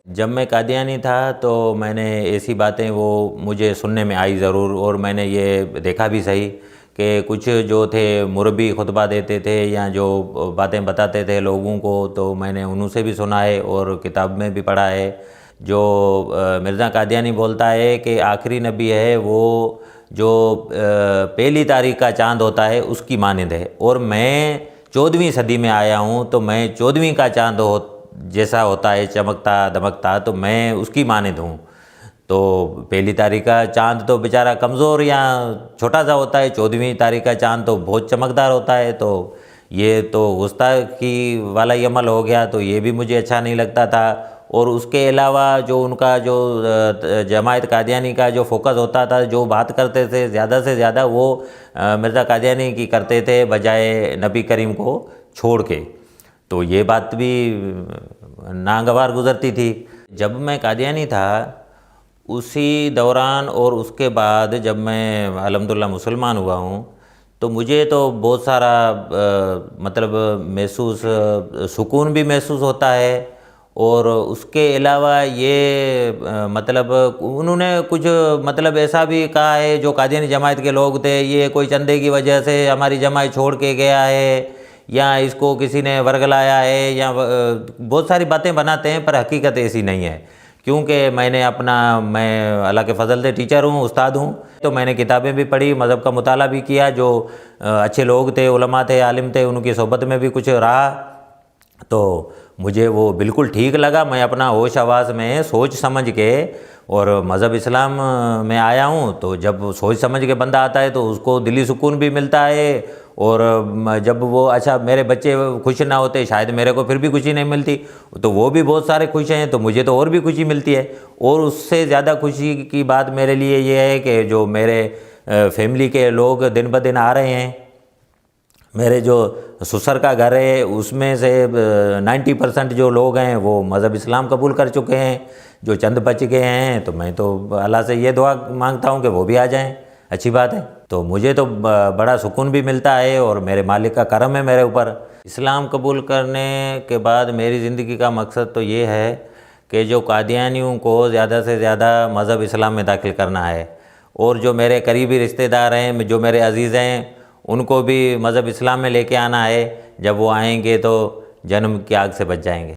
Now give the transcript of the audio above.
जब मैं कादियानी था तो मैंने ऐसी बातें वो मुझे सुनने में आई ज़रूर, और मैंने ये देखा भी सही कि कुछ जो थे मुरब्बी खुतबा देते थे या जो बातें बताते थे लोगों को, तो मैंने उनसे भी सुना है और किताब में भी पढ़ा है। जो मिर्ज़ा कादियानी बोलता है कि आखिरी नबी है वो जो पहली तारीख का चाँद होता है उसकी मानद है, और मैं 14वीं सदी में आया हूँ, तो मैं 14वीं का चाँद जैसा होता है चमकता दमकता, तो मैं उसकी मानद हूँ। तो पहली तारीख का चाँद तो बेचारा कमज़ोर या छोटा सा होता है, 14वीं तारीख का चाँद तो बहुत चमकदार होता है। तो ये तो गुस्ताखी वाला ही अमल हो गया, तो ये भी मुझे अच्छा नहीं लगता था। और उसके अलावा जो उनका जो जमायत कादियानी का जो फोकस होता था, जो बात करते थे ज़्यादा से ज़्यादा वो मिर्ज़ा कादियानी की करते थे बजाय नबी करीम को छोड़ के, तो ये बात भी नागवार गुज़रती थी। जब मैं कादियानी था उसी दौरान और उसके बाद जब मैं अल्हम्दुलिल्लाह मुसलमान हुआ हूँ, तो मुझे तो बहुत सारा मतलब महसूस सुकून भी महसूस होता है। और उसके अलावा ये मतलब उन्होंने कुछ मतलब ऐसा भी कहा है, जो कादियानी जमायत के लोग थे, ये कोई चंदे की वजह से हमारी जमायत छोड़ के गया है या इसको किसी ने वर्गलाया है, या बहुत सारी बातें बनाते हैं, पर हकीकत ऐसी नहीं है। क्योंकि मैं अल्लाह के फ़ज़ल से टीचर हूँ, उस्ताद हूँ, तो मैंने किताबें भी पढ़ी, मज़हब का मुताला भी किया, जो अच्छे लोग थे, उलमा थे, आलिम थे, उनकी सोहबत में भी कुछ रहा, तो मुझे वो बिल्कुल ठीक लगा। मैं अपना होश हवास में सोच समझ के और मज़हब इस्लाम में आया हूँ, तो जब सोच समझ के बंदा आता है तो उसको दिली सुकून भी मिलता है। और जब वो अच्छा मेरे बच्चे खुश ना होते, शायद मेरे को फिर भी खुशी नहीं मिलती, तो वो भी बहुत सारे खुश हैं, तो मुझे तो और भी खुशी मिलती है। और उससे ज़्यादा खुशी की बात मेरे लिए ये है कि जो मेरे फैमिली के लोग दिन ब दिन आ रहे हैं, मेरे जो ससुर का घर है उसमें से 90% जो लोग हैं वो मज़हब इस्लाम कबूल कर चुके हैं। जो चंद बच गए हैं, तो मैं तो अल्लाह से ये दुआ मांगता हूँ कि वो भी आ जाएं, अच्छी बात है। तो मुझे तो बड़ा सुकून भी मिलता है और मेरे मालिक का करम है मेरे ऊपर। इस्लाम कबूल करने के बाद मेरी ज़िंदगी का मकसद तो ये है कि जो कादियानियों को ज़्यादा से ज़्यादा मज़हब इस्लाम में दाखिल करना है, और जो मेरे करीबी रिश्तेदार हैं, जो मेरे अज़ीज़ हैं, उनको भी मज़हब इस्लाम में लेके आना है। जब वो आएंगे तो जन्म की आग से बच जाएंगे।